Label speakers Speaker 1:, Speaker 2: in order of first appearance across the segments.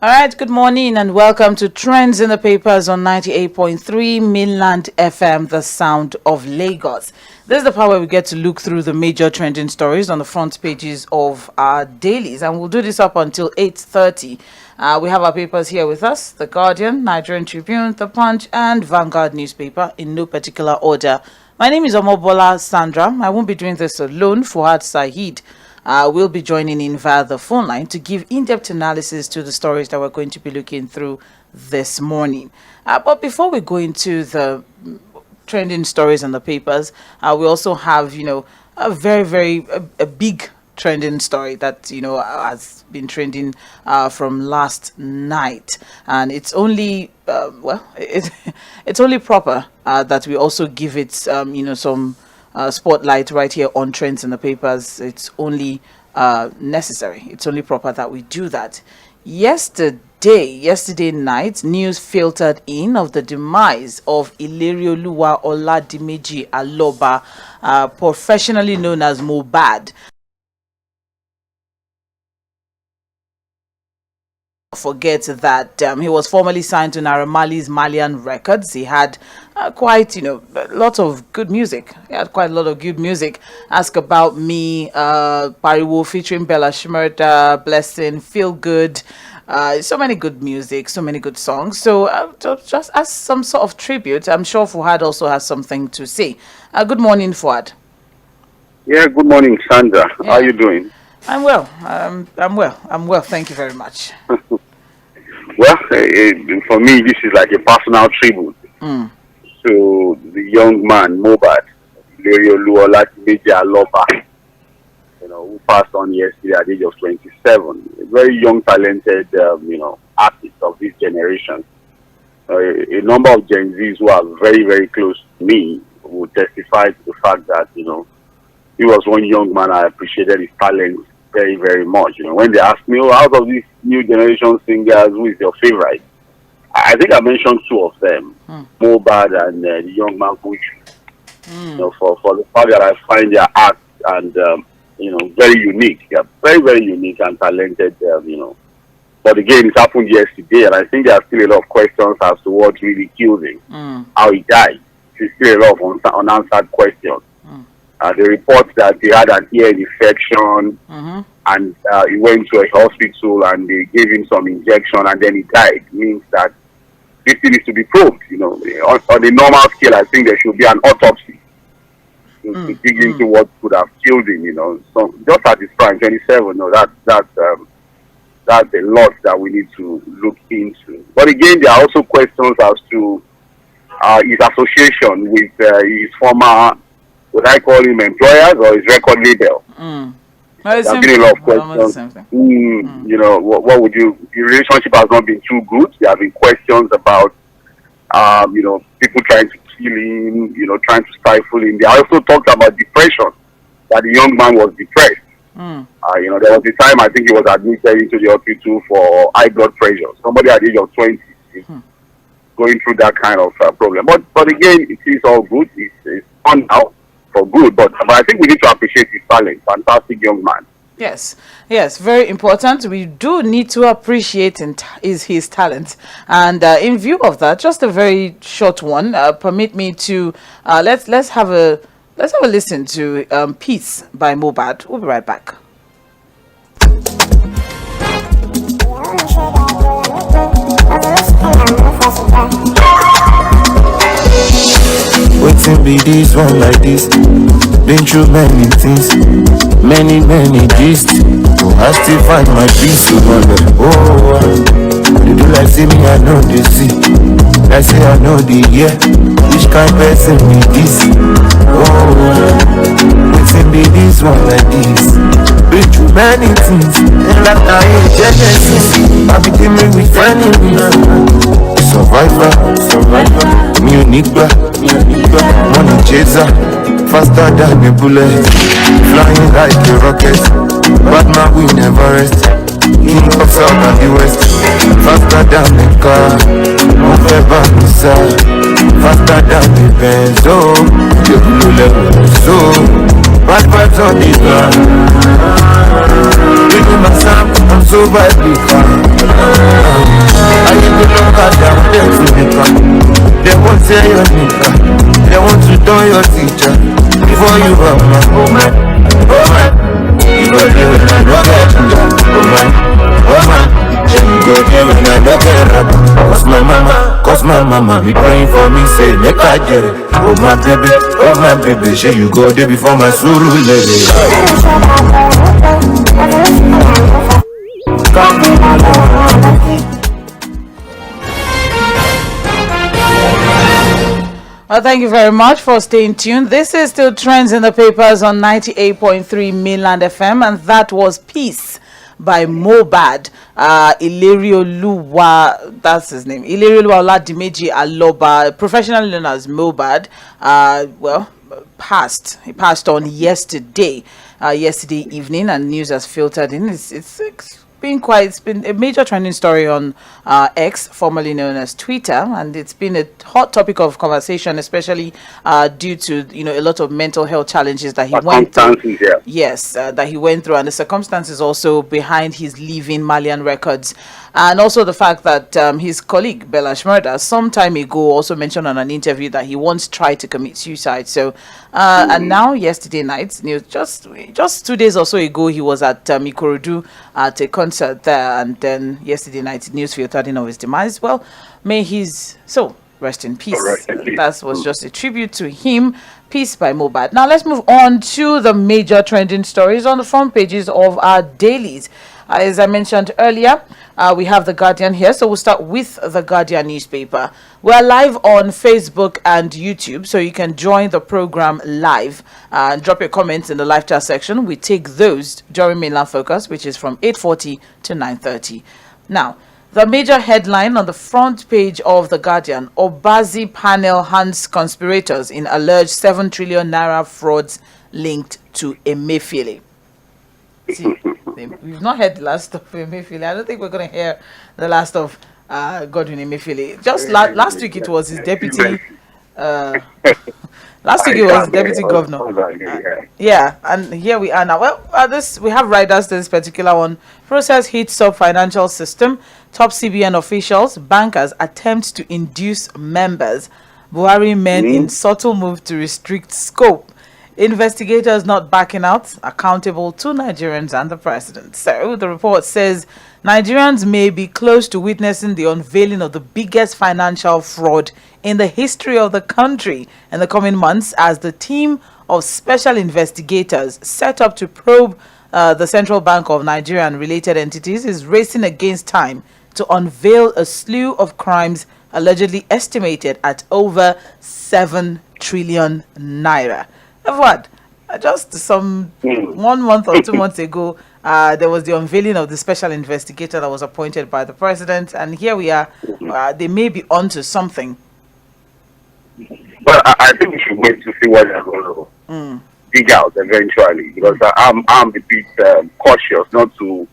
Speaker 1: All right, good morning and welcome to Trends in the Papers on 98.3 Mainland FM, the sound of Lagos. This is the part where we get to look through the major trending stories on the front pages of our dailies, and we'll do this up until 8:30. We have our papers here with us: The Guardian, Nigerian Tribune, The Punch, and Vanguard newspaper in no particular order. My name is Mobola Sandra. I won't be doing this alone. Fuhad Saheed will be joining in via the phone line to give in-depth analysis to the stories that we're going to be looking through this morning. But before we go into the trending stories in the papers, we also have, a very big trending story that, has been trending from last night. And it's only, it's only proper that we also give it, some spotlight right here on Trends in the Papers. It's only necessary. It's only proper that we do that. Yesterday night, news filtered in of the demise of Ilereoluwa Oladimeji Aloba, professionally known as Mohbad. Forget that he was formerly signed to Naira Marley's Malian Records. He had quite, lots of good music. He had quite a lot of good music. Ask About Me, Pariwo featuring Bella Shmurda, Blessing, Feel Good. So many good music, so many good songs. So just as some sort of tribute, I'm sure Fuhad also has something to say. Good morning, Fuhad.
Speaker 2: Yeah, good morning, Sandra. Yeah. How are you doing?
Speaker 1: I'm well. I'm well. Thank you very much.
Speaker 2: Well, for me, this is like a personal tribute to the young man, Mohbad, Ilereoluwa Oladimeji Aloba, who passed on yesterday at the age of 27. A very young, talented, artist of this generation. A number of Gen Zs who are very, very close to me will testify to the fact that, he was one young man. I appreciated his talent very, very much. When they ask me, out of these new generation singers, who is your favorite? I think I mentioned two of them, Mohbad and the young man Fuhad. For the fact that I find their art and very unique. They are very, very unique and talented. But again, it happened yesterday, and I think there are still a lot of questions as to what really killed him, how he died. There's still a lot of unanswered questions. The report that he had an ear infection and he went to a hospital and they gave him some injection and then he died means that this thing needs to be proved. On the normal scale, I think there should be an autopsy to dig into what could have killed him. So just at his prime, 27, that's a lot that we need to look into. But again, there are also questions as to his association with his former, would I call him employers or his record label? There's been a lot of questions. What would you? The relationship has not been too good. There have been questions about, people trying to kill him, trying to stifle him. They also talked about depression, that the young man was depressed. There was a time I think he was admitted into the hospital for high blood pressure. Somebody at the age of 20 is going through that kind of problem. But again, it is all good. It's on now. For good, but I think we need to appreciate his talent. Fantastic young man.
Speaker 1: Yes, very important. We do need to appreciate his talent, and in view of that, just a very short one. Permit me to let's have a listen to Peace by Mohbad. We'll be right back.
Speaker 3: Waiting be this one like this. Been through many things, many gist. I still find my peace. They do like see me, I know they see. I say I know the year. Which kind person be this? Waiting be this one like this. Been through many things, and like I ain't Genesis. I be dealing with enemies. Survivor, Munigba, money chaser, faster than a bullet, flying like a rocket. Bad man we never rest. King of South and the West, faster than a car. Movever missile, faster than a Benz. Oh, the blue level, so bad vibes on the ground. Reading my sound, I'm so vibrant. look at them, them to make up. They won't say your nigga. They want to do your teacher. Before you are my woman, woman. You go there when I don't get you, woman, woman. You go there when I don't get up. Cause my mama be praying for me, say make I get it. Oh my baby, shall you go there before my suru lady?
Speaker 1: Well, thank you very much for staying tuned. This is still Trends in the Papers on 98.3 Mainland FM, and that was Peace by Mohbad. Ilereoluwa, that's his name. Ilereoluwa Oladimeji Aloba, professionally known as Mohbad. He passed on yesterday evening, and news has filtered in. It's been a major trending story on X, formerly known as Twitter, and it's been a hot topic of conversation, especially due to a lot of mental health challenges that he went through.
Speaker 2: Yeah.
Speaker 1: Yes, that he went through, and the circumstances also behind his leaving Malian Records, and also the fact that his colleague Bella Shmurda some time ago also mentioned on an interview that he once tried to commit suicide. So, and now yesterday night, just 2 days or so ago, he was at Ikorodu at a concert there, and then yesterday night news filtered in of his demise. Well, may his soul rest in peace. That was just a tribute to him. Peace by Mohbad. Now let's move on to the major trending stories on the front pages of our dailies. As I mentioned earlier, we have The Guardian here, so we'll start with The Guardian newspaper. We're live on Facebook and YouTube, so you can join the program live and drop your comments in the live chat section. We take those during Mainland Focus, which is from 8:40 to 9:30. Now, the major headline on the front page of The Guardian: Obazi panel hands conspirators in alleged 7 trillion naira frauds linked to Emefiele. See, we've not heard the last of Emefiele. I don't think we're going to hear the last of Godwin Emefiele. Just last week it was his deputy. Last week it was his deputy governor. Yeah, and here we are now. Well, we have riders to this particular one. Process hits sub financial system. Top CBN officials, bankers attempt to induce members. Buhari men in subtle move to restrict scope. Investigators not backing out, accountable to Nigerians and the president. So the report says Nigerians may be close to witnessing the unveiling of the biggest financial fraud in the history of the country in the coming months, as the team of special investigators set up to probe the Central Bank of Nigeria and related entities is racing against time to unveil a slew of crimes allegedly estimated at over 7 trillion naira. What? Just 1 month or 2 months ago, there was the unveiling of the special investigator that was appointed by the president, and here we are. They may be onto something.
Speaker 2: But I think we should wait to see what they're going to dig out eventually, because I'm a bit cautious not to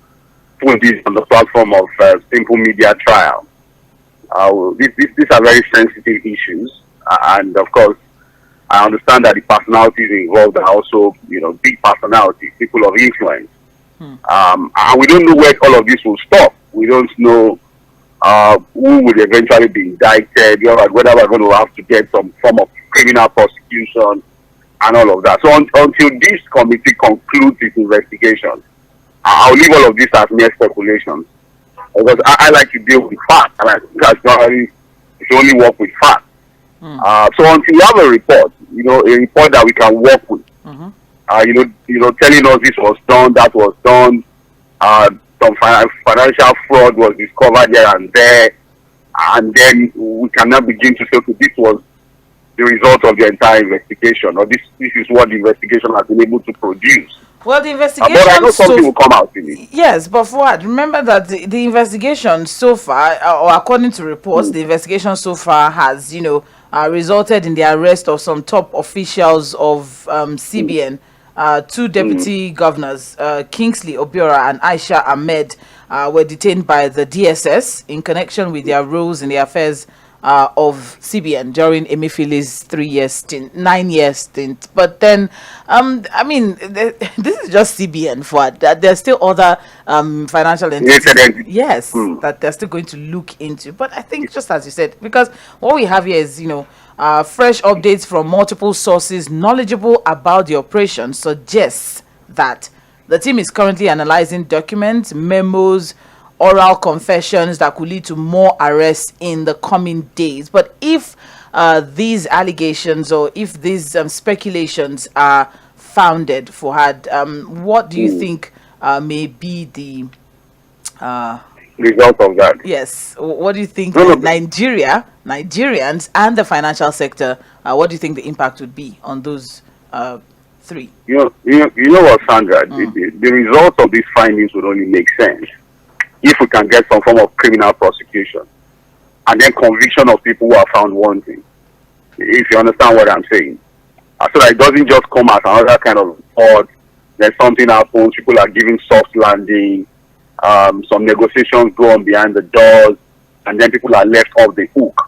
Speaker 2: put this on the platform of simple media trial. These are very sensitive issues, and of course, I understand that the personalities involved are also, big personalities, people of influence. And we don't know where all of this will stop. We don't know who will eventually be indicted, whether we're going to have to get some form of criminal prosecution and all of that. So until this committee concludes its investigation, I'll leave all of this as mere speculations. Because I like to deal with facts, and I think that's normally, if you only work with facts. So until we have a report, a report that we can work with, telling us this was done, that was done, some financial fraud was discovered here and there, and then we cannot begin to say, okay, this was the result of the entire investigation, or this is what the investigation has been able to produce.
Speaker 1: Well, the investigation.
Speaker 2: But I know something will come out in it.
Speaker 1: Yes, but Fuhad, remember that the investigation so far, or according to reports, the investigation so far has, resulted in the arrest of some top officials of CBN. 2 deputy governors, Kingsley Obiora and Aisha Ahmed, were detained by the DSS in connection with their roles in the affairs of CBN during Emefiele's 3-year stint, 9-year stint. But then, I mean, this is just CBN for that. There's still other financial entities, yes, that they're still going to look into. But I think, just as you said, because what we have here is, fresh updates from multiple sources knowledgeable about the operation suggests that the team is currently analyzing documents, memos, oral confessions that could lead to more arrests in the coming days. But if these allegations or if these speculations are founded, Fuhad, what do you think may be the
Speaker 2: result of that?
Speaker 1: Yes. What do you think Nigerians and the financial sector, what do you think the impact would be on those three?
Speaker 2: You know what, Sandra? The results of these findings would only make sense if we can get some form of criminal prosecution and then conviction of people who are found wanting. If you understand what I'm saying. So that it doesn't just come as another kind of report, then something happens, people are giving soft landing, some negotiations go on behind the doors, and then people are left off the hook.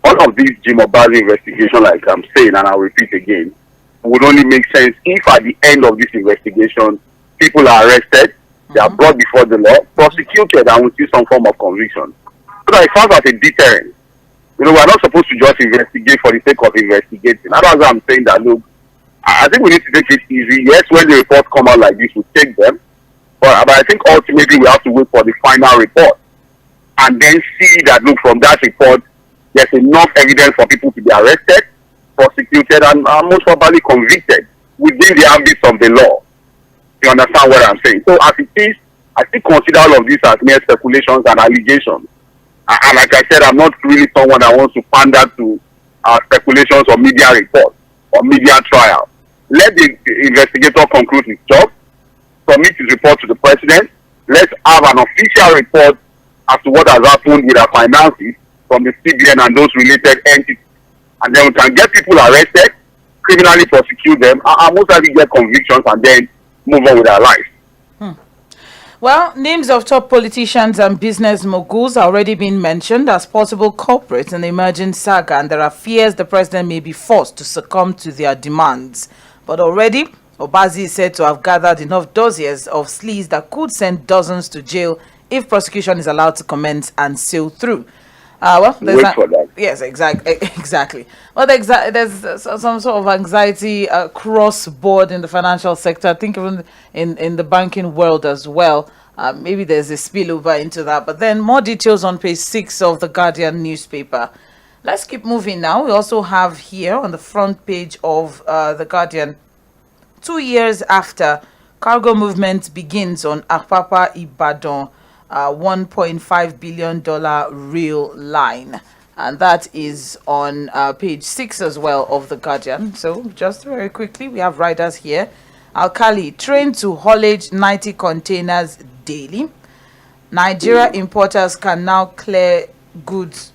Speaker 2: All of these Jimobazi investigation, like I'm saying, and I'll repeat again, would only make sense if at the end of this investigation, people are arrested, they are brought before the law, prosecuted, and we see some form of conviction. So that it serves as a deterrent. We're not supposed to just investigate for the sake of investigating. That's why I'm saying that, look, I think we need to take it easy. Yes, when the reports come out like this, we take them. But I think ultimately we have to wait for the final report and then see that, look, from that report, there's enough evidence for people to be arrested, prosecuted, and most probably convicted within the ambit of the law. You understand what I'm saying? So as it is, I still consider all of this as mere speculations and allegations. And like I said, I'm not really someone that wants to pander to speculations or media reports or media trial. Let the investigator conclude his job, submit his report to the president. Let's have an official report as to what has happened with our finances from the CBN and those related entities. And then we can get people arrested, criminally prosecute them, and most likely get convictions and then move on with our lives.
Speaker 1: Well, names of top politicians and business moguls are already being mentioned as possible culprits in the emerging saga, and there are fears the president may be forced to succumb to their demands. But already, Obazi is said to have gathered enough dossiers of sleaze that could send dozens to jail if prosecution is allowed to commence and sail through. Well,
Speaker 2: wait for that.
Speaker 1: Yes, exactly. Well, there's some sort of anxiety across board in the financial sector. I think even in the banking world as well. Maybe there's a spillover into that. But then more details on page 6 of the Guardian newspaper. Let's keep moving now. We also have here on the front page of the Guardian, 2 years after cargo movement begins on Apapa-Ibadan, $1.5 billion rail line, and that is on page 6 as well of the Guardian. So just very quickly, we have riders here. Alkali trained to haulage 90 containers daily. Nigeria importers can now clear goods.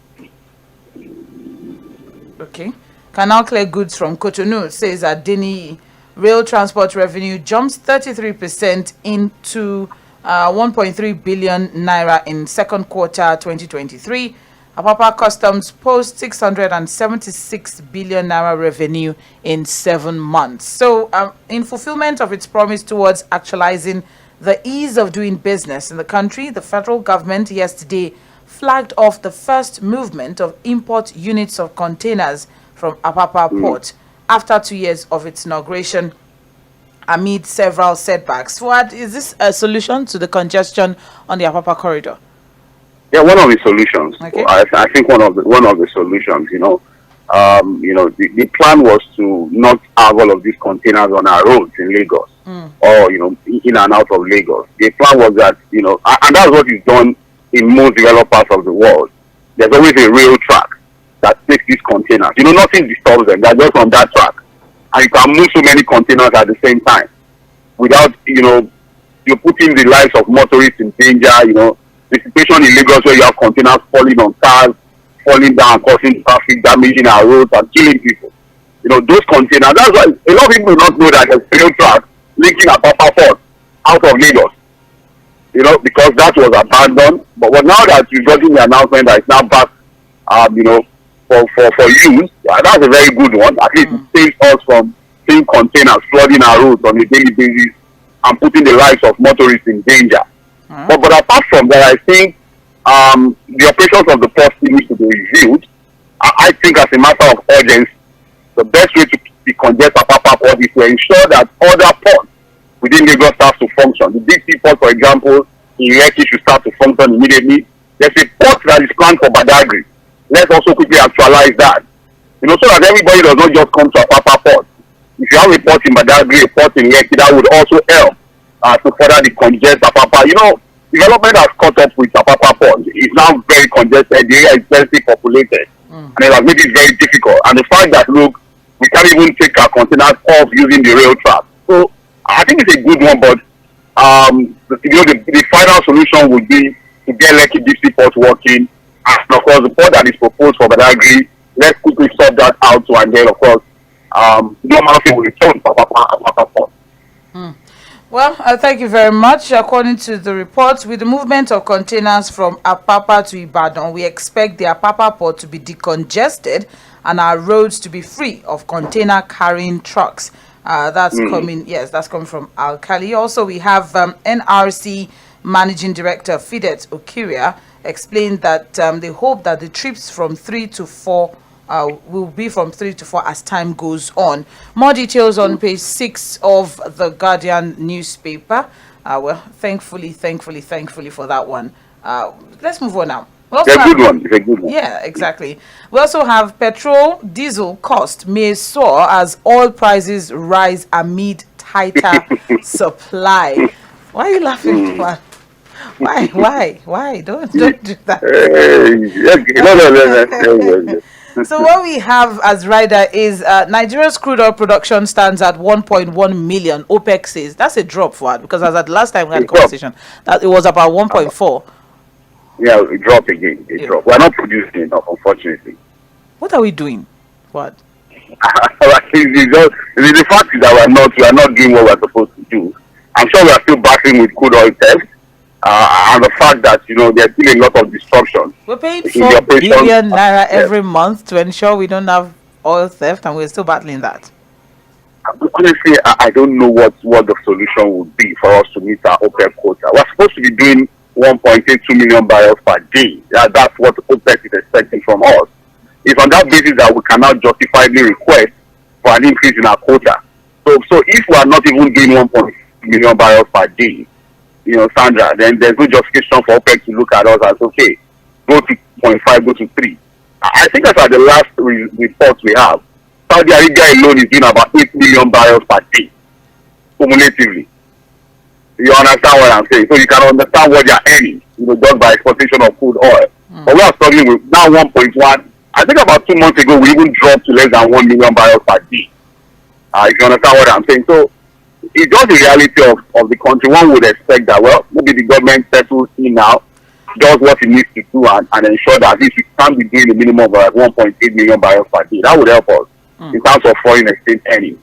Speaker 1: Can now clear goods from Cotonou, says Adeni. Rail transport revenue jumps 33% into 1.3 billion naira in second quarter 2023. Apapa Customs posts 676 billion naira revenue in 7 months. So, in fulfillment of its promise towards actualizing the ease of doing business in the country, the federal government yesterday flagged off the first movement of import units of containers from Apapa Port after 2 years of its inauguration, amid several setbacks. Fuad, is this a solution to the congestion on the Apapa corridor?
Speaker 2: Yeah, one of the solutions.
Speaker 1: Okay.
Speaker 2: I think one of the solutions. The plan was to not have all of these containers on our roads in Lagos, or in and out of Lagos. The plan was that and that's what is done in most developed parts of the world. There's always a rail track that takes these containers. Nothing disturbs them. They're just on that track. And you can move so many containers at the same time without, you're putting the lives of motorists in danger. The situation in Lagos where you have containers falling on cars, falling down, causing traffic, damaging our roads, and killing people. Those containers, that's why a lot of people do not know that there's a rail track linking Apapa Port out of Lagos. Because that was abandoned. But now that you've gotten the announcement that it's now back you know, for use. That's a very good one. At least it saves us from seeing containers flooding our roads on a daily basis and putting the lives of motorists in danger. But apart from that, I think the operations of the port need to be reviewed. I think as a matter of urgency, the best way to decongest Apapa port is to ensure that other ports within Lagos start to function. The big sea port, for example, in Lekki should start to function immediately. There's a port that is planned for Badagry. Let's also quickly actualize that. You know, so that everybody does not just come to Apapa port. If you have a port in Badagry, a port in Lekki, that would also help to further decongest Apapa. You know, development has caught up with Apapa port. It's now very congested. The area is densely populated. And it has made it very difficult. And the fact that, look, we can't even take our containers off using the rail track. So I think it's a good one, but the final solution would be to get Lekki deep sea port working. And of course, the port that is proposed for Badagry, let's quickly sort that out. And then, of course, normality will return to Apapa port.
Speaker 1: Well, thank you very much. According to the report, with the movement of containers from Apapa to Ibadan, we expect the Apapa port to be decongested and our roads to be free of container carrying trucks. That's coming. Yes, that's coming from Alkali. Also, we have NRC Managing Director Fidet Okiria explained that they hope that the trips from 3 to 4 will be from 3 to 4 as time goes on. More details on page 6 of the Guardian newspaper. Well, thankfully for that one. Let's move on now.
Speaker 2: It's a good one. It's a good one.
Speaker 1: Yeah, exactly. We also have petrol, diesel cost may soar as oil prices rise amid tighter supply. Why are you laughing? Why? Don't do that.
Speaker 2: No.
Speaker 1: So what we have as rider is Nigeria's crude oil production stands at 1.1 million. OPEC says that's a drop for it, because as at last time we had a conversation that it was about 1.4.
Speaker 2: Yeah, it dropped again. Dropped. We're not producing enough, unfortunately.
Speaker 1: What are we doing? What?
Speaker 2: The fact is that we're not doing what we're supposed to do. I'm sure we are still battling with crude oil theft. And the fact that, you know, there's still a lot of disruption.
Speaker 1: We're paying 4 billion naira every month to ensure we don't have oil theft, and we're still battling that.
Speaker 2: Honestly, I don't know what the solution would be for us to meet our OPEC quota. We're supposed to be doing 1.82 million barrels per day. That's what OPEC is expecting from us. It's on that basis that we cannot justifiably request for an increase in our quota. So if we are not even doing 1.2 million barrels per day, you know, Sandra, then there's no justification for OPEC to look at us as, okay, go to 0.5, go to 3. I think that's at the last report we have. Saudi Arabia alone is doing about 8 million barrels per day, cumulatively. You understand what I'm saying? So you can understand what they're earning, you know, done by exportation of crude oil. But we are struggling with now 1.1. I think about 2 months ago, we even dropped to less than 1 million barrels per day. If you understand what I'm saying. So it's just the reality of the country. One would expect that, well, maybe the government settles in now, does what it needs to do, and ensure that at least we can be doing a minimum of like 1.8 million barrels per day. That would help us in terms of foreign exchange earnings.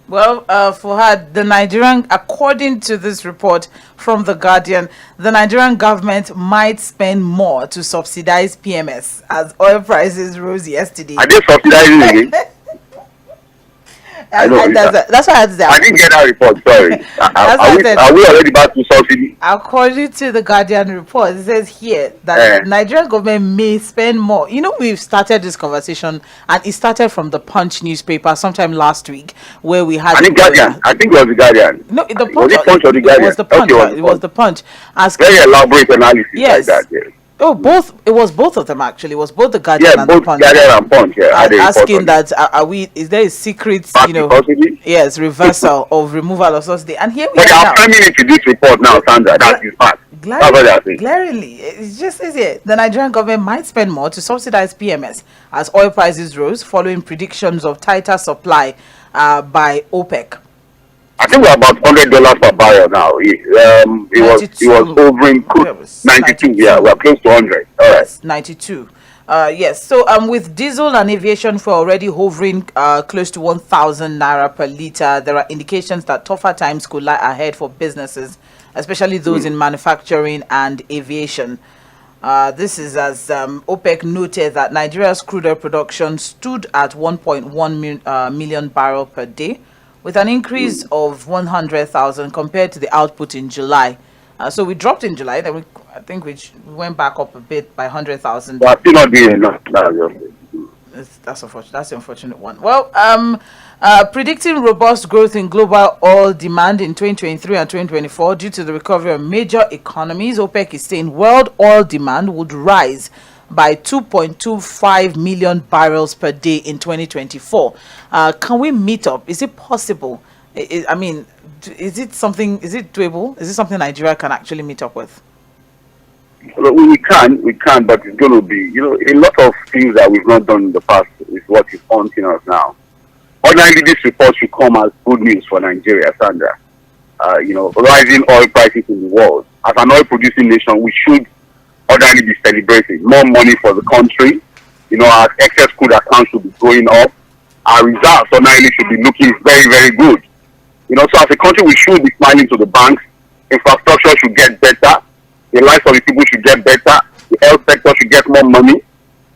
Speaker 1: Well, Fuhad, the Nigerian, according to this report from The Guardian, the Nigerian government might spend more to subsidize PMS as oil prices rose yesterday.
Speaker 2: Are they subsidizing again?
Speaker 1: That's why I had to say.
Speaker 2: I didn't get that report, sorry. Are we already back to subsidy?
Speaker 1: According to the Guardian report, it says here that the Nigerian government may spend more. You know, we've started this conversation, and it started from the Punch newspaper sometime last week, where we had.
Speaker 2: I think it was the Guardian.
Speaker 1: No, the Punch.
Speaker 2: Was it Punch or the Guardian?
Speaker 1: It was the Punch.
Speaker 2: Okay,
Speaker 1: it was the Punch.
Speaker 2: Very elaborate analysis.
Speaker 1: Yes.
Speaker 2: Like that, yes.
Speaker 1: Oh, both. It was both of them actually. It was both the Guardian and
Speaker 2: both
Speaker 1: the Punch.
Speaker 2: Guardian and Punch. Yeah,
Speaker 1: asking that is there a secret,
Speaker 2: you know?
Speaker 1: Yes, reversal of removal of subsidy. And here we
Speaker 2: are. But they are coming into this report now, Sandra. That is fact. That's what they are saying.
Speaker 1: Glaringly, it just says here the Nigerian government might spend more to subsidize PMS as oil prices rose following predictions of tighter supply by OPEC.
Speaker 2: I think we're about $100 per barrel now. It was hovering 92. Yeah, we're close to 100. All right.
Speaker 1: Yes, 92. Yes. So with diesel and aviation fuel already hovering close to 1,000 naira per liter, there are indications that tougher times could lie ahead for businesses, especially those in manufacturing and aviation. This is as OPEC noted that Nigeria's crude oil production stood at 1.1 million barrels per day, with an increase of 100,000 compared to the output in July. So we dropped in July, then I think we went back up a bit by 100,000.
Speaker 2: But still not doing enough.
Speaker 1: That's unfortunate. That's the unfortunate one. Well, predicting robust growth in global oil demand in 2023 and 2024 due to the recovery of major economies, OPEC is saying world oil demand would rise by 2.25 million barrels per day in 2024. Can we meet up? Is it possible? I mean, is it doable? Is it something Nigeria can actually meet up with?
Speaker 2: Well, we can, but it's going to be, a lot of things that we've not done in the past is what is haunting us now. Ordinarily, this report should come as good news for Nigeria, Sandra. Rising oil prices in the world. As an oil-producing nation, we should ordinarily be celebrating more money for the country. Our excess crude accounts should be going up. Our reserves ordinarily should be looking very, very good. So as a country, we should be smiling to the banks. Infrastructure should get better. The lives of the people should get better. The health sector should get more money.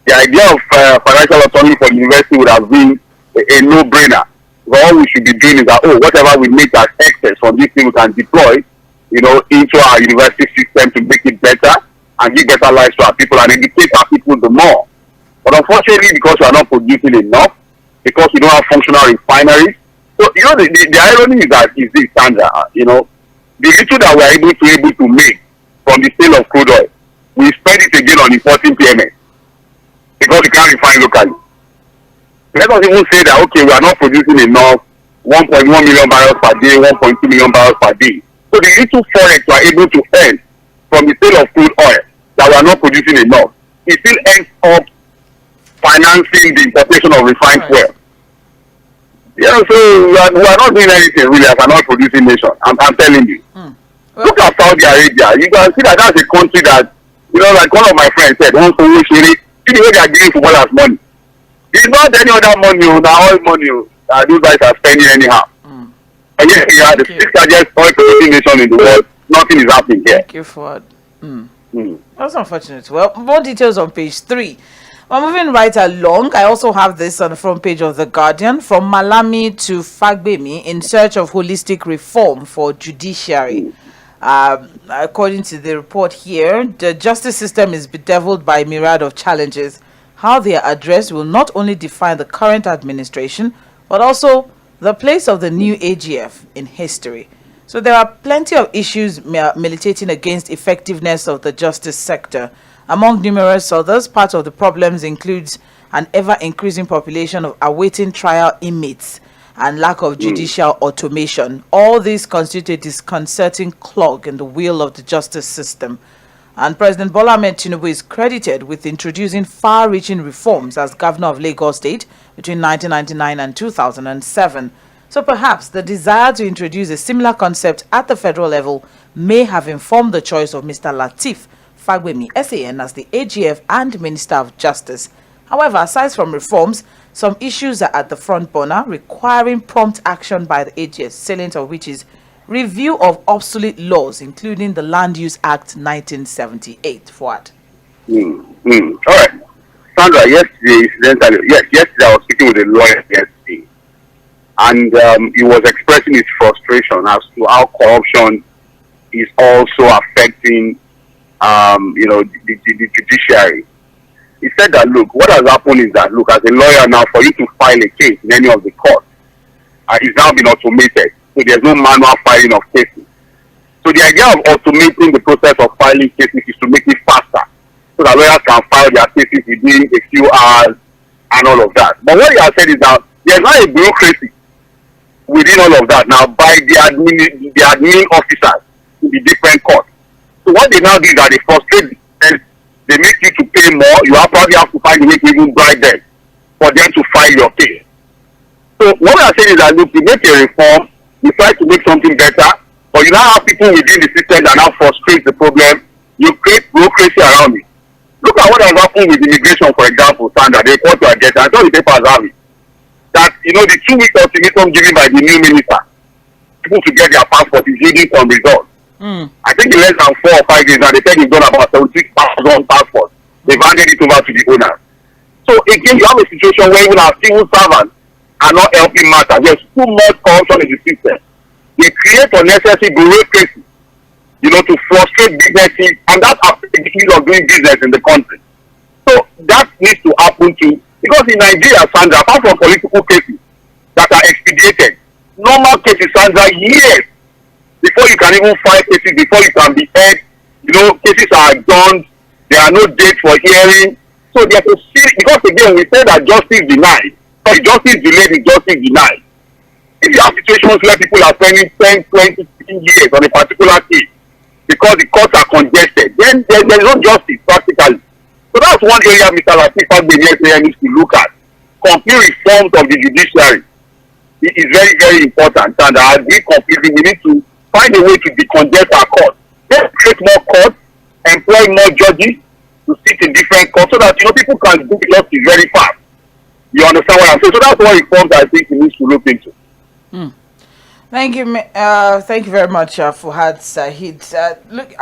Speaker 2: The idea of financial autonomy for the university would have been a no-brainer. But all we should be doing is that, whatever we make as excess from this thing, we can deploy, into our university system to make it better and give better lives to our people and educate our people the more. But unfortunately, because we are not producing enough, because we don't have functional refineries, so the irony is this, Sandra. The little that we are able to make from the sale of crude oil, we spend it again on importing PMS because we can't refine locally. Let us even say that, we are not producing enough, 1.1 million barrels per day, 1.2 million barrels per day. So the little forex we are able to earn from the sale of crude oil that we are not producing enough, it still ends up financing the importation of refined fuel. So we are not doing anything really as an oil producing nation. I'm telling you. Look at Saudi Arabia. You can see that that's a country that, like one of my friends said, ⴜᴜᴜ see the way they are giving footballers money. It's not any other money, oil money that those guys are spending anyhow. And yet we are the sixth largest oil producing nation in the world. Nothing is happening here.
Speaker 1: Thank you, Fuhad. That's unfortunate. Well, more details on page 3. Well, moving right along, I also have this on the front page of The Guardian. From Malami to Fagbemi in search of holistic reform for judiciary. According to the report here, the justice system is bedeviled by a myriad of challenges. How they are addressed will not only define the current administration, but also the place of the new AGF in history. So there are plenty of issues militating against effectiveness of the justice sector. Among numerous others, part of the problems includes an ever-increasing population of awaiting trial inmates and lack of judicial automation. All these constitute a disconcerting clog in the wheel of the justice system. And President Bola Ahmed Tinubu is credited with introducing far-reaching reforms as governor of Lagos State between 1999 and 2007. So perhaps the desire to introduce a similar concept at the federal level may have informed the choice of Mr. Lateef Fagbemi, SAN, as the AGF and Minister of Justice. However, aside from reforms, some issues are at the front burner, requiring prompt action by the AGF, salient of which is review of obsolete laws, including the Land Use Act 1978. Fuhad.
Speaker 2: All right. Sandra, yesterday I was speaking with a lawyer yesterday, and he was expressing his frustration as to how corruption is also affecting the judiciary. He said that, look, what has happened is that, look, as a lawyer now, for you to file a case in any of the courts, it's now been automated. So there's no manual filing of cases. So the idea of automating the process of filing cases is to make it faster, so that lawyers can file their cases within a few hours and all of that. But what he has said is that there's not a bureaucracy within all of that now by the admin officers in the different courts. So what they now do is that they frustrate them. They make you to pay more. You probably have to find a way to even bribe them for them to file your case. So what we are saying is that, look, you make a reform, you try to make something better, but you now have people within the system that now frustrate the problem. You create bureaucracy around it. Look at what has happened with immigration, for example, Sandra. They report to a get. I saw the papers have it. That, the 2 week ultimatum given by the new minister, people to get their passport is yielding some results. I think in less than 4 or 5 days now, they said they've done about 76,000 has on passport. They've handed it over to the owner. So again, you have a situation where even our civil servants are not helping matters. There's too much corruption in the system. They create unnecessary bureaucracy, to frustrate businesses, and that affects the ease of doing business in the country. So that needs to happen too, because in Nigeria, Sandra, apart from political cases that are expedited, normal cases, Sandra, years before you can even file cases, before you can be heard, cases are done, there are no dates for hearing. So there's a serious, because again, we say that justice denied, but justice delayed is justice denied. If you have situations where people are spending 10, 20, 15 years on a particular case because the courts are congested, then there is no justice practically. So that's one area Mr. Lateef Fagbemi needs to look at. Complete reforms of the judiciary. It is very, very important, and I agree completely. We need to find a way to decongest our courts. Let's create more courts, employ more judges to sit in different courts so that people can do justice very fast. You understand what I'm saying? So that's one reforms I think we need to look into.
Speaker 1: Thank you. Thank you very much, Fuhad Saheed. Look,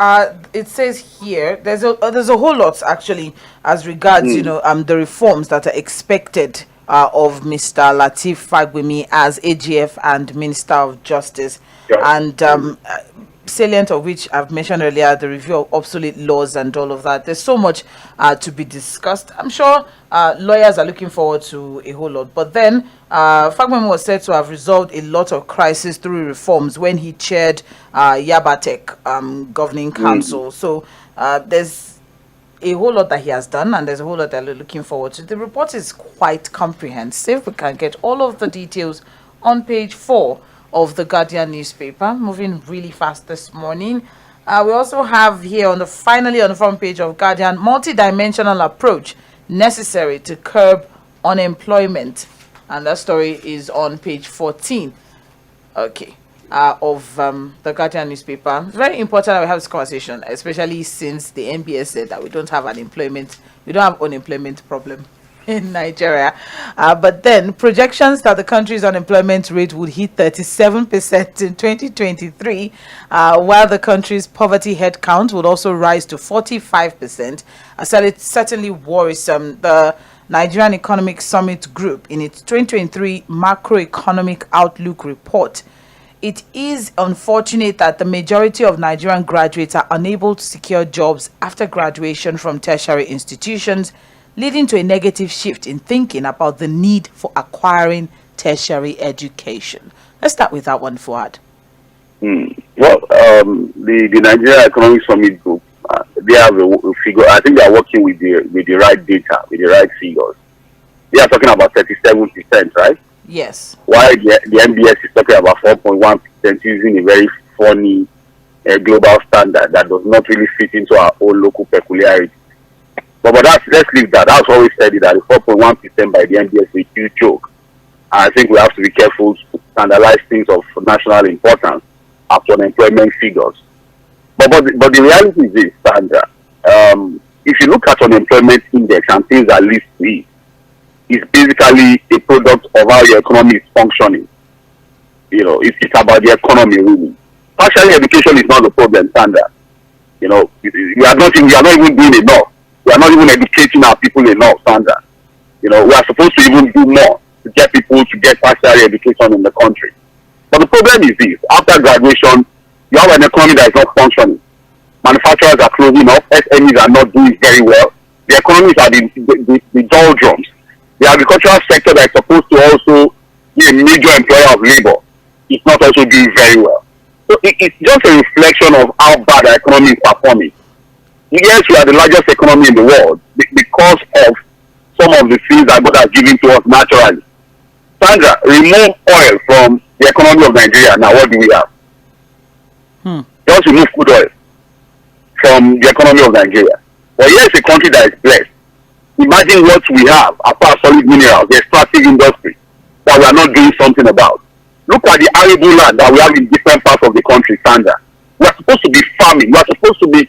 Speaker 1: it says here there's a whole lot actually as regards the reforms that are expected of Mr. Lateef Fagbemi as AGF and Minister of Justice, and salient of which I've mentioned earlier, the review of obsolete laws and all of that. There's so much to be discussed. I'm sure lawyers are looking forward to a whole lot. But then Fagbemi was said to have resolved a lot of crises through reforms when he chaired Yabatech Governing Council. So there's a whole lot that he has done, and there's a whole lot that we're looking forward to. The report is quite comprehensive. We can get all of the details on page 4 of the Guardian newspaper, moving really fast this morning. We also have here finally on the front page of Guardian, multi-dimensional approach necessary to curb unemployment, and that story is on page 14 of the Guardian newspaper. It's very important that we have this conversation, especially since the NBS said that we don't have unemployment problem in Nigeria, but then projections that the country's unemployment rate would hit 37% in 2023, while the country's poverty head count would also rise to 45%. I said it's certainly worrisome. The Nigerian Economic Summit Group, in its 2023 macroeconomic outlook report, it is unfortunate that the majority of Nigerian graduates are unable to secure jobs after graduation from tertiary institutions, leading to a negative shift in thinking about the need for acquiring tertiary education. Let's start with that one, Fuad.
Speaker 2: Well, the Nigeria Economic Summit Group, they have a figure. I think they are working with the right data, with the right figures. They are talking about 37%, right?
Speaker 1: Yes. While
Speaker 2: the NBS is talking about 4.1%, using a very funny global standard that does not really fit into our own local peculiarity. But let's leave that. That's always said that the 4.1% by the NBS is a huge joke. And I think we have to be careful to standardize things of national importance after unemployment figures. But the reality is this, Sandra. If you look at unemployment index and things that lead to it, it's basically a product of how your economy is functioning. It's about the economy really. Partially education is not the problem, Sandra. We are not even doing enough. We are not even educating our people enough, Sandra. We are supposed to even do more to get people to get tertiary education in the country. But the problem is this: after graduation, you have an economy that is not functioning. Manufacturers are closing up. SMEs are not doing very well. The economies are the doldrums. The agricultural sector that is supposed to also be a major employer of labor is not also doing very well. So it's just a reflection of how bad the economy is performing. Yes, we are the largest economy in the world because of some of the things that God has given to us naturally. Sandra, remove oil from the economy of Nigeria. Now, what do we have? Just remove crude oil from the economy of Nigeria. But here is a country that is blessed. Imagine what we have apart from solid minerals, the extractive industry that we are not doing something about. Look at the arable land that we have in different parts of the country, Sandra. We are supposed to be farming. We are supposed to be,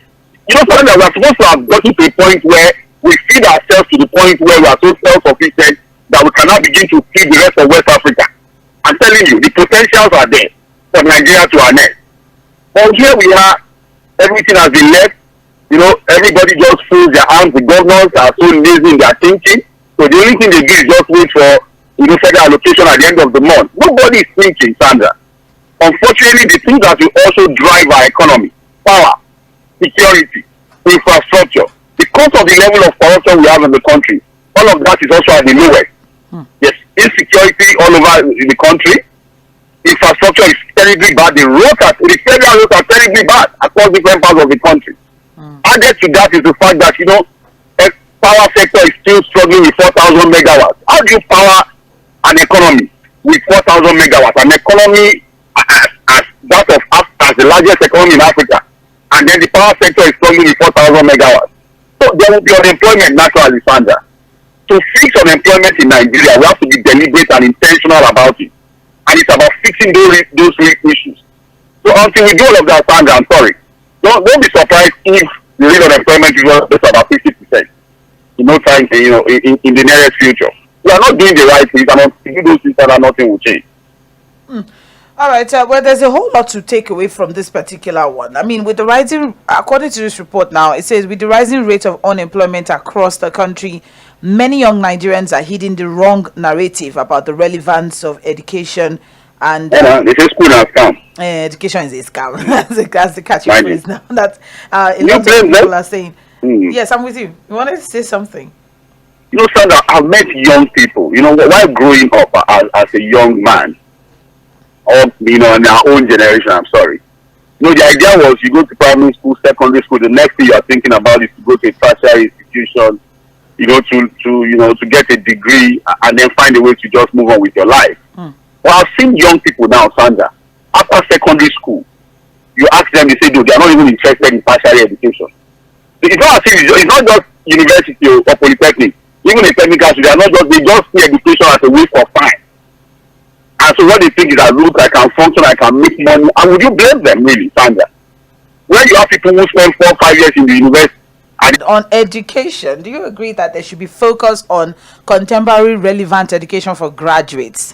Speaker 2: Sandra, we are supposed to have gotten to a point where we feed ourselves to the point where we are so self-sufficient that we cannot begin to feed the rest of West Africa. I'm telling you, the potentials are there for Nigeria to harness. But here we are, everything has been left Everybody just folds their arms. The governors are so lazy in their thinking. So the only thing they do is just wait for federal allocation at the end of the month. Nobody is thinking, Sandra. Unfortunately, the things that will also drive our economy, power, security, infrastructure, because of the level of corruption we have in the country, all of that is also at the lowest. There's insecurity all over the country. Infrastructure is terribly bad. The federal roads are terribly bad across different parts of the country. Added to that is the fact that power sector is still struggling with 4,000 megawatts. How do you power an economy with 4,000 megawatts? An economy as the largest economy in Africa, and then the power sector is struggling with 4,000 megawatts. So there will be unemployment naturally, Sandra. To fix unemployment in Nigeria, we have to be deliberate and intentional about it. And it's about fixing those real issues. So until we do all of that, Sandra, I'm sorry. Don't be surprised if the real unemployment is about 50%. In no time, in the nearest future. We are not doing the right things, and until we do those things, nothing will change.
Speaker 1: All right. Well, there's a whole lot to take away from this particular one. I mean, with the rising, according to this report now, it says with the rising rate of unemployment across the country, many young Nigerians are heeding the wrong narrative about the relevance of education. And
Speaker 2: they say school has come.
Speaker 1: Education is a scam. That's the catchy phrase now. That a lot of people are saying. Yes, I'm with you. You wanted to say something?
Speaker 2: Sandra, I've met young people. While growing up as a young man, or in our own generation, I'm sorry. The idea was you go to primary school, secondary school. The next thing you are thinking about is to go to a tertiary institution, to get a degree and then find a way to just move on with your life. Well, I've seen young people now, Sandra, after secondary school, you ask them, they say, no, they are not even interested in tertiary education. So it's not as if it's not just university or polytechnic. Even a technical student, they just see education as a waste of time. And so what they think is that, look, I can function, I can make money. And would you blame them, really, Sandra? When you have people who spend 4 or 5 years in the university.
Speaker 1: On education, do you agree that there should be focus on contemporary relevant education for graduates,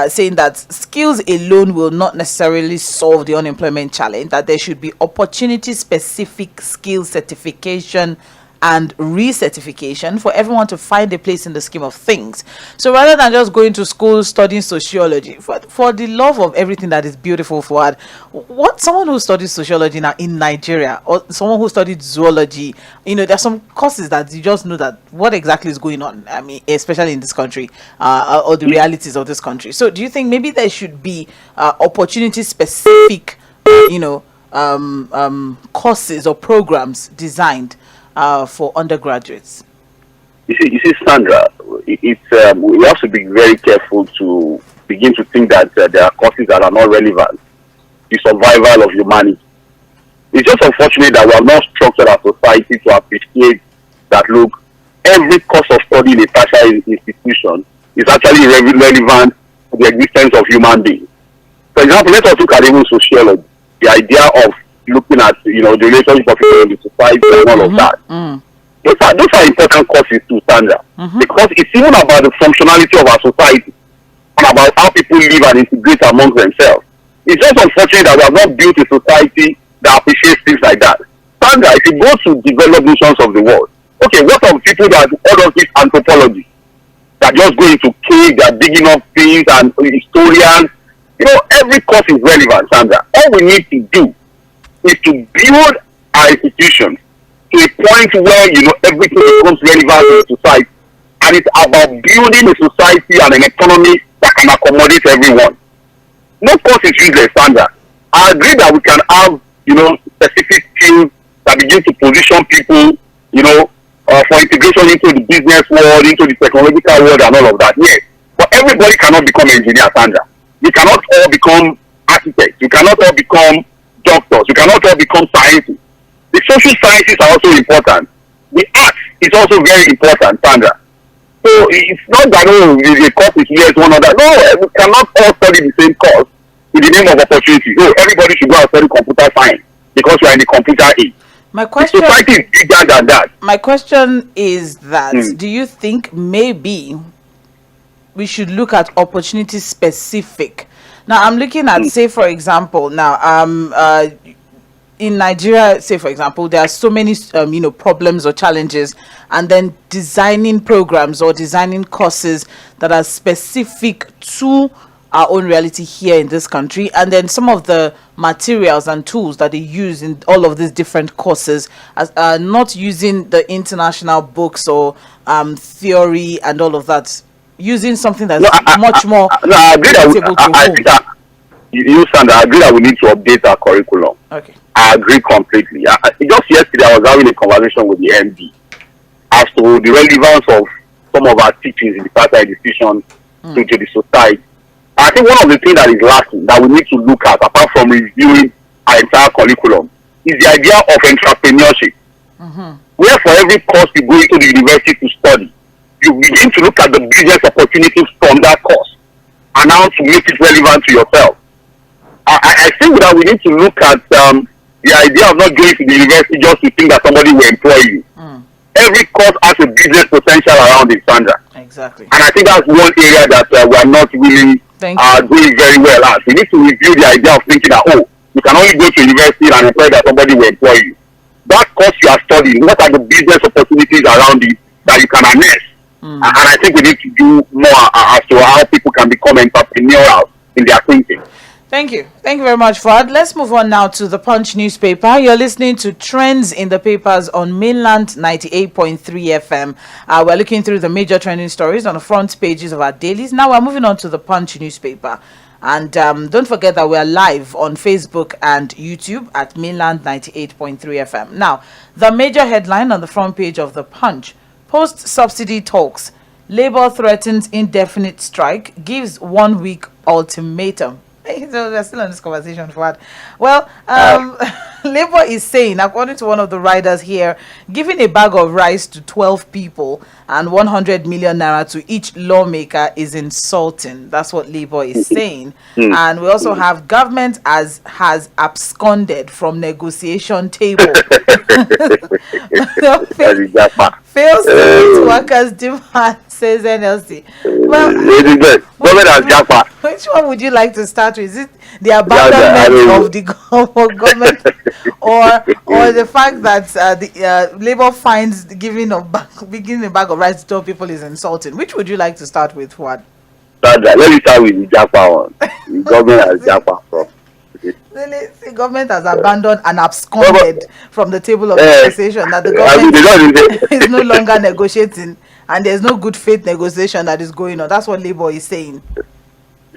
Speaker 1: saying that skills alone will not necessarily solve the unemployment challenge, that there should be opportunity-specific skill certification and recertification for everyone to find a place in the scheme of things? So rather than just going to school studying sociology, for the love of everything that is beautiful, Fuhad, what someone who studies sociology now in Nigeria, or someone who studied zoology, there's some courses that you just know that what exactly is going on, I mean, especially in this country, or the realities of this country. So do you think maybe there should be opportunity specific courses or programs designed for undergraduates?
Speaker 2: You see, Sandra, we have to be very careful to begin to think that there are courses that are not relevant to survival of humanity. It's just unfortunate that we have not structured our society to appreciate that, look, every course of study in a tertiary institution is actually relevant to the existence of human beings. For example, let us look at even sociology, the idea of looking at the relationship of people in the society and all of that. Those are important courses too, Sandra, because it's even about the functionality of our society and about how people live and integrate amongst themselves. It's just unfortunate that we have not built a society that appreciates things like that. Sandra, if you go to developed nations of the world, okay, what of people that all of this anthropology that just go into caves, that digging up things and historians? Every course is relevant, Sandra. All we need to do is to build our institutions to a point where everything becomes relevant in society, and it's about building a society and an economy that can accommodate everyone. No course is useless, Sandra. I agree that we can have specific skills that begin to position people for integration into the business world, into the technological world, and all of that. Yes, but everybody cannot become engineers, Sandra. We cannot all become architects. We cannot all become doctors. We cannot all become scientists. The social sciences are also important. The arts is also very important, Sandra. So it's not that the course is less one another. No, we cannot all study the same course in the name of opportunity. No, everybody should go and study computer science because we are in the computer age. The society is bigger than that.
Speaker 1: My question is that do you think maybe we should look at opportunity specific? Now I'm looking at, say for example, now in Nigeria, say for example, there are so many problems or challenges, and then designing programs or designing courses that are specific to our own reality here in this country, and then some of the materials and tools that they use in all of these different courses as not using the international books or theory and all of that, using something that's much more relatable to home.
Speaker 2: I agree that we need to update our curriculum.
Speaker 1: Okay.
Speaker 2: I agree completely. Just yesterday, I was having a conversation with the MD as to the relevance of some of our teachings in the past institution to the society. I think one of the things that is lacking that we need to look at, apart from reviewing our entire curriculum, is the idea of entrepreneurship. Where for every course you go into the university to study, you begin to look at the business opportunities from that course and how to make it relevant to yourself. I think that we need to look at the idea of not going to the university just to think that somebody will employ you. Every course has a business potential around it, Sandra.
Speaker 1: Exactly.
Speaker 2: And I think that's one area that we are not really doing very well at. We need to review the idea of thinking that, you can only go to university and employ that somebody will employ you. That course you are studying, what are the business opportunities around it that you can harness? And I think we need to do more as to how people can become entrepreneurial in their thinking.
Speaker 1: Thank you. Thank you very much, Fuhad. Let's move on now to the Punch newspaper. You're listening to Trends in the Papers on Mainland 98.3 FM. We're looking through the major trending stories on the front pages of our dailies. Now we're moving on to the Punch newspaper. And don't forget that we're live on Facebook and YouTube at Mainland 98.3 FM. Now, the major headline on the front page of the Punch: post-subsidy talks. Labour threatens indefinite strike, gives 1 week ultimatum. So we're still on this conversation, Fuhad. Well, Labour is saying, according to one of the riders here, giving a bag of rice to 12 people and 100 million naira to each lawmaker is insulting. That's what Labour is saying. And we also have government has absconded from negotiation table. Fails to meet workers' demand, says NLC. Well, which one would you like to start with? Is it the abandonment of the government, or the fact that the Labour finds giving a bag of rice to 12 people is insulting? Which would you like to start with, Fuhad?
Speaker 2: Let me start with the Japa one. The government has Japa from.
Speaker 1: The government has abandoned and absconded from the table of negotiation. That the government is no longer negotiating, and there's no good faith negotiation that is going on. That's what Labour is saying.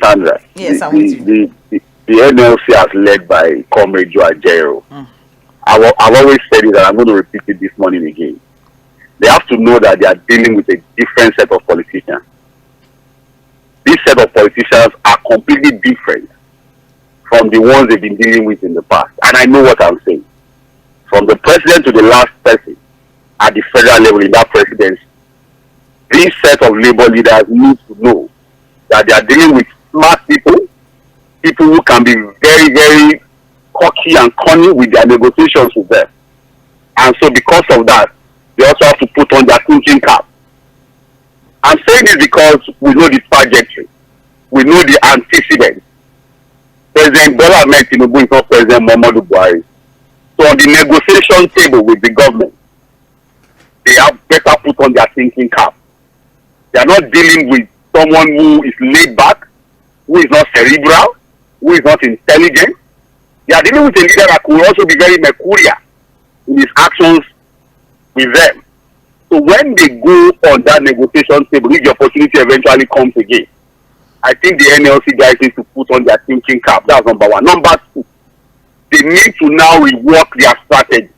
Speaker 2: Sandra,
Speaker 1: yes, I'm with you.
Speaker 2: The NLC has led by Comrade Joe Ajero. I've always said it, and I'm going to repeat it this morning again. They have to know that they are dealing with a different set of politicians. This set of politicians are completely different from the ones they've been dealing with in the past. And I know what I'm saying. From the president to the last person at the federal level in that presidency, this set of labor leaders need to know that they are dealing with smart people who can be very, very cocky and cunning with their negotiations with them. And so because of that, they also have to put on their thinking cap. I'm saying this because we know the trajectory. We know the antecedents. President Bola Ahmed Tinubu is not President Muhammadu Buhari. So on the negotiation table with the government, they have better put on their thinking cap. They are not dealing with someone who is laid back, who is not cerebral, who is not intelligent. They are dealing with a leader that could also be very mercurial in his actions with them. So when they go on that negotiation table, if the opportunity eventually comes again, I think the NLC guys need to put on their thinking cap. That's number one. Number two, they need to now rework their strategy.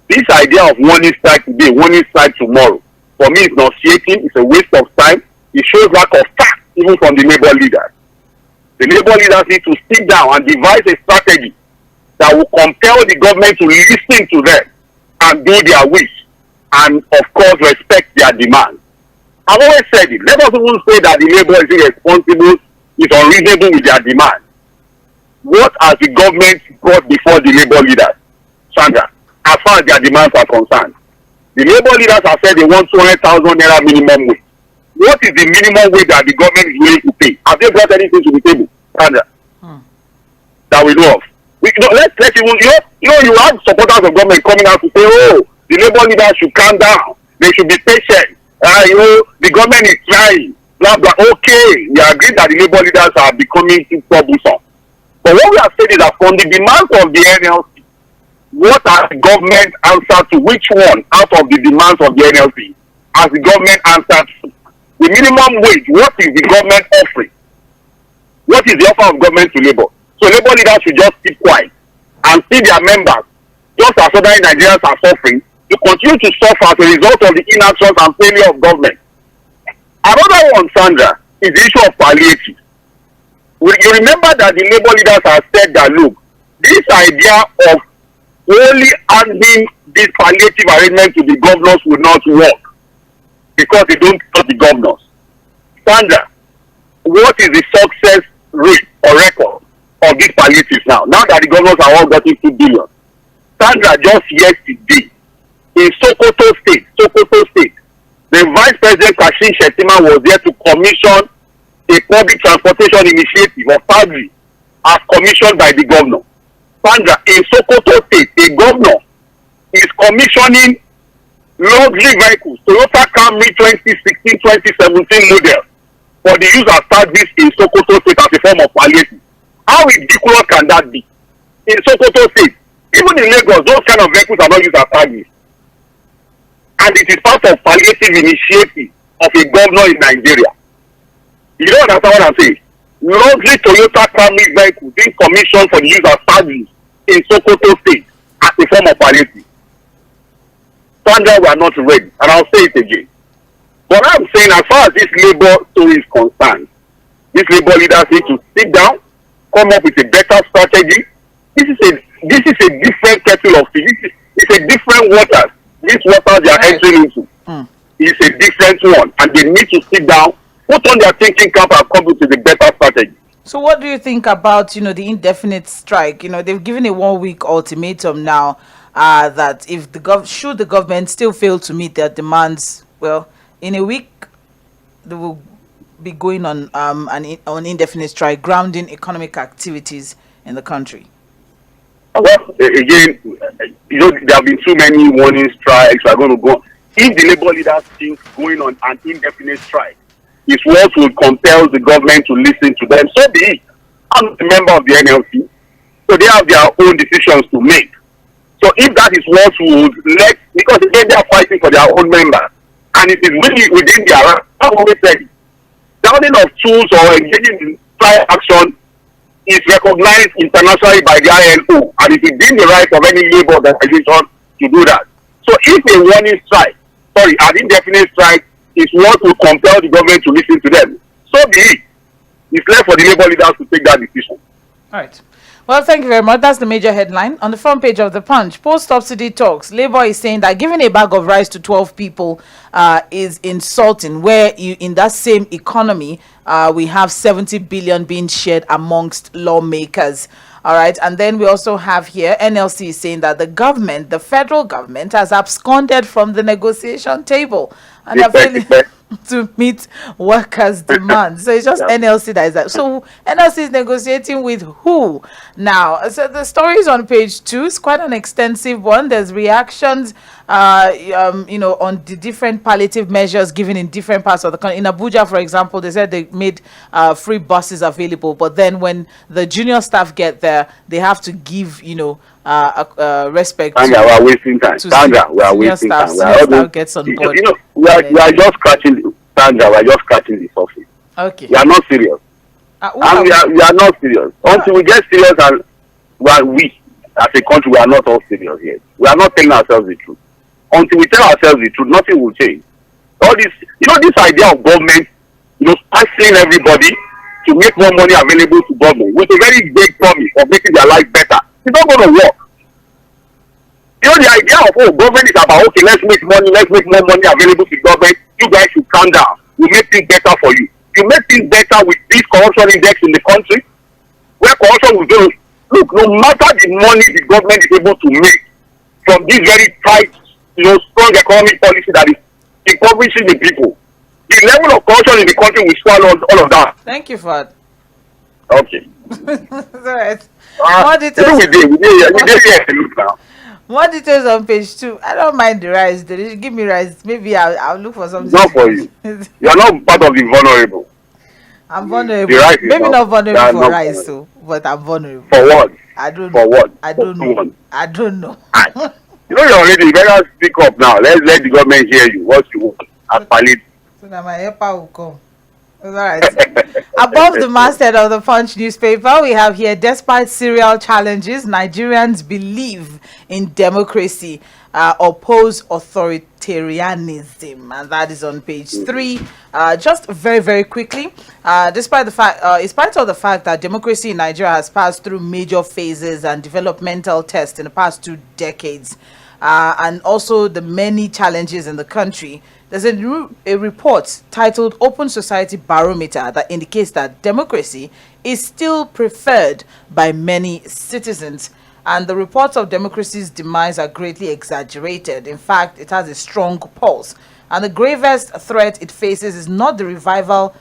Speaker 2: This idea of one strike today, one strike tomorrow, for me, it's nauseating. It's a waste of time. It shows lack of tact, even from the labor leaders. The labor leaders need to sit down and devise a strategy that will compel the government to listen to them and do their wish, and of course respect their demands. I've always said it. Let us even say that the labor is irresponsible, is unreasonable with their demands. What has the government brought before the labor leaders, Sandra, as far as their demands are concerned? The labor leaders have said they want 200,000 naira minimum wage. What is the minimum wage that the government is willing to pay? Have they brought anything to the table, Sandra, that we know of? Let's even you have supporters of government coming out to say, oh, the labor leaders should calm down. They should be patient. The government is trying. Blah blah. Okay, we agree that the labor leaders are becoming too troublesome. But what we have said is that from the demands of the NLC, what has the government answered to? Which one out of the demands of the NLC has the government answered to? The minimum wage, what is the government offering? What is the offer of government to labor? So labor leaders should just keep quiet and see their members, just as other Nigerians are suffering, to continue to suffer as a result of the inactions and failure of government. Another one, Sandra, is the issue of palliative. You remember that the labor leaders have said that, look, this idea of only handing this palliative arrangement to the governors will not work because they don't trust the governors. Sandra, what is the success rate or record of these palliatives now? Now that the governors are all getting 2 billion. Sandra, just yesterday, in Sokoto State, the Vice President Kashim Shettima was there to commission a public transportation initiative of Fagri as commissioned by the governor. Sandra, in Sokoto State, a governor is commissioning luxury vehicles, Toyota Camry 2016-2017 model, for the use of service in Sokoto State as a form of palliative. How ridiculous can that be? In Sokoto State, even in Lagos, those kind of vehicles are not used as service. And it is part of palliative initiative of a governor in Nigeria. You don't understand what I'm saying? Luxury Toyota Camry vehicles being commissioned for the use of service in Sokoto State as a form of palliative. Sandra, we are not ready, and I'll say it again. But I'm saying, as far as this labor story is concerned, these labor leaders need to sit down, come up with a better strategy. This is a different kettle of fish. It's a different water. This water they are entering into is a different one, and they need to sit down, put on their thinking cap, and come up with a better strategy.
Speaker 1: So what do you think about, the indefinite strike? They've given a 1-week ultimatum now that if should the government still fail to meet their demands, well, in a week they will be going on an indefinite strike, grounding economic activities in the country.
Speaker 2: Well, again, there have been too many warning strikes. Are going to go. If the labor leaders think going on an indefinite strike is what will compel the government to listen to them, so be it. I'm a member of the NLC, so they have their own decisions to make. So if that is what would let, because again they are fighting for their own members, and it is really within their right. I've always said it. Downing of tools or engaging in strike action is recognized internationally by the ILO, and it is within the right of any labor organization to do that. So if a warning strike, an indefinite strike is what will compel the government to listen to them, so be it. It's left for the labor leaders to take that decision.
Speaker 1: All right. Well, thank you very much. That's the major headline on the front page of the Punch. Post-subsidy talks. Labour is saying that giving a bag of rice to 12 people is insulting, where in that same economy, we have 70 billion being shared amongst lawmakers. All right. And then we also have here, NLC is saying that the federal government has absconded from the negotiation table and are failing to meet workers' demands. So it's just NLC that is that. So NLC is negotiating with who now? So the story is on page 2. It's quite an extensive one. There's reactions, on the different palliative measures given in different parts of the country. In Abuja, for example, they said they made free buses available, but then when the junior staff get there, they have to give, respect.
Speaker 2: Sandra, we are wasting time. Sandra, we are wasting time. We are just scratching the surface.
Speaker 1: Okay.
Speaker 2: We are not serious. And we are not serious. Until we get serious, and we as a country, we are not all serious yet. We are not telling ourselves the truth. Until we tell ourselves the truth, nothing will change. All this, this idea of government, taxing everybody to make more money available to government with a very big promise of making their life better. It's not going to work. The idea of government is about, okay, let's make more money available to government. You guys should calm down. We make things better for you. You make things better with this corruption index in the country, where corruption will go. Look, no matter the money the government is able to make from this very tight, strong economic policy that is impoverishing the people, the level of corruption in the country will swallow all of that.
Speaker 1: Thank you, Fuhad.
Speaker 2: Okay.
Speaker 1: All right. More details.
Speaker 2: We did here now.
Speaker 1: More details on page 2. I don't mind the rice. They give me rice. Maybe I'll look for something.
Speaker 2: Not for you. You are not part of the vulnerable.
Speaker 1: I'm vulnerable. Maybe not vulnerable for rice, so, but I'm vulnerable.
Speaker 2: For what?
Speaker 1: I don't
Speaker 2: For
Speaker 1: know.
Speaker 2: what?
Speaker 1: I don't know.
Speaker 2: What?
Speaker 1: I don't know.
Speaker 2: You know you're already. You better speak up now. Let's let the government hear you. What you want? As palliative.
Speaker 1: So that my helper will come. All right. Above the masthead of the Punch newspaper, we have here, despite serial challenges, Nigerians believe in democracy, oppose authoritarianism, and that is on page 3. Just very, very quickly, despite in spite of the fact that democracy in Nigeria has passed through major phases and developmental tests in the past 2 decades, and also the many challenges in the country, there's a report titled Open Society Barometer that indicates that democracy is still preferred by many citizens. And the reports of democracy's demise are greatly exaggerated. In fact, it has a strong pulse. And the gravest threat it faces is not the rival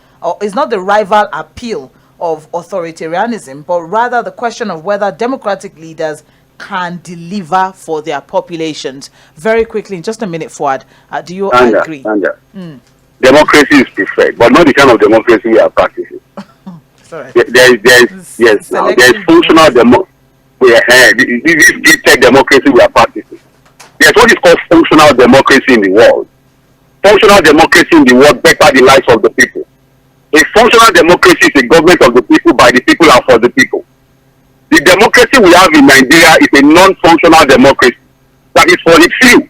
Speaker 1: appeal of authoritarianism, but rather the question of whether democratic leaders can deliver for their populations. Very quickly, in just a minute, Fuad, do you agree?
Speaker 2: Democracy is preferred, but not the kind of democracy we are practicing.
Speaker 1: Sorry.
Speaker 2: There's functional democracy. This gifted democracy we are practicing. There's what is called functional democracy in the world. Functional democracy in the world better the lives of the people. A functional democracy is a government of the people, by the people, and for the people. The democracy we have in Nigeria is a non-functional democracy that is for the few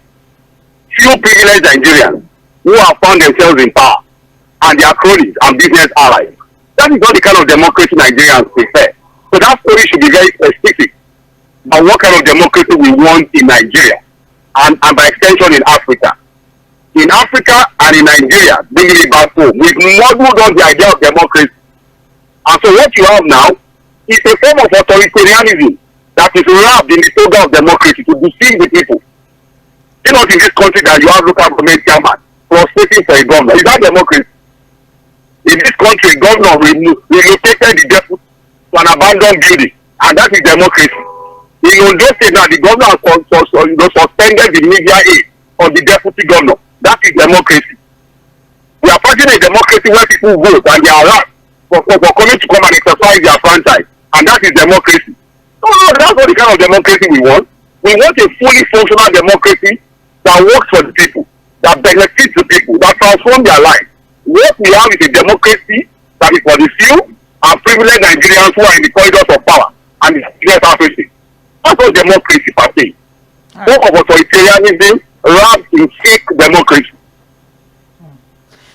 Speaker 2: privileged Nigerians who have found themselves in power and their cronies and business allies. That is not the kind of democracy Nigerians prefer. So that story should be very specific about what kind of democracy we want in Nigeria and by extension in Africa. In Africa and in Nigeria, bringing it back home, we've modeled on the idea of democracy. And so what you have now is a form of authoritarianism that is wrapped in the toga of democracy to deceive the people. You know, in this country that you have local government chairman prostrating for a governor. Is that democracy? In this country, a governor relocated the deputy to an abandoned building, and that is democracy. In Ondo State now, the governor has suspended the media aid on the deputy governor. That is democracy. We are fighting a democracy where people vote and they are asked for coming to come and exercise their franchise. And that is democracy. No, that's not the kind of democracy we want. We want a fully functional democracy that works for the people, that benefits the people, that transforms their lives. What we have is a democracy that is for the few and privileged Nigerians who are in the corridors of power and the business offices. That's not democracy per se. Talk of authoritarianism wrapped in fake democracy.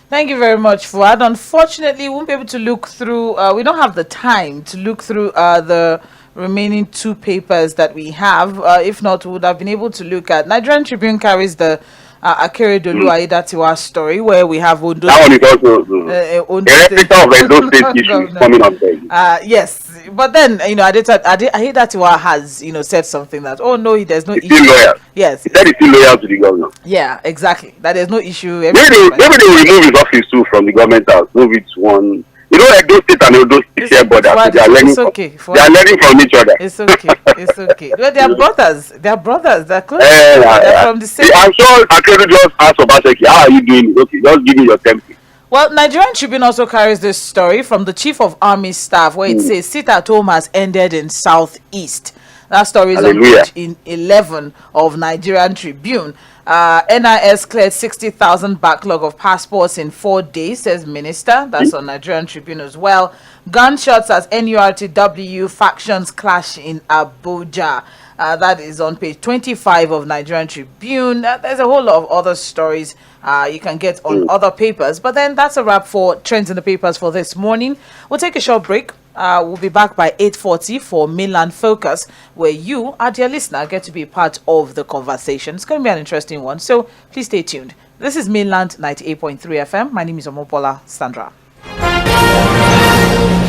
Speaker 1: Thank you very much, Fuad. Unfortunately, we won't be able to look through, we don't have the time to look through the remaining 2 papers that we have. If not, we would have been able to look at Nigerian Tribune carries the Akeredolu Aiyedatiwa story, where we have Ondo.
Speaker 2: That one is also the replica of Edo State issues coming up there.
Speaker 1: Yes, but then Aiyedatiwa has said something that there's no issue.
Speaker 2: Still loyal.
Speaker 1: Yes,
Speaker 2: he said he's still loyal to the governor.
Speaker 1: Yeah, exactly. That there's no issue.
Speaker 2: Maybe they will remove his office too from the government house. Move it to one. You know, Edo State and Ondo State share borders. They are learning. They are learning from each other.
Speaker 1: It's okay. It's okay. Well, they are brothers. They're brothers. They're close. They're from the same.
Speaker 2: I'm sure Akeredolu just asked Obaseki, "How are you doing?" Okay, just give me your template.
Speaker 1: Well, Nigerian Tribune also carries this story from the Chief of Army Staff, where it says sit at home has ended in Southeast. That story is on page 11 of Nigerian Tribune. NIS cleared 60,000 backlog of passports in 4 days, says Minister. That's on Nigerian Tribune as well. Gunshots as NURTW factions clash in Abuja. That is on page 25 of Nigerian Tribune. There's a whole lot of other stories you can get on other papers. But then that's a wrap for Trends in the Papers for this morning. We'll take a short break. We'll be back by 8:40 for Mainland Focus, where you, our dear listener, get to be part of the conversation. It's going to be an interesting one, so please stay tuned. This is Mainland 98.3 FM. My name is Mobola Sandra.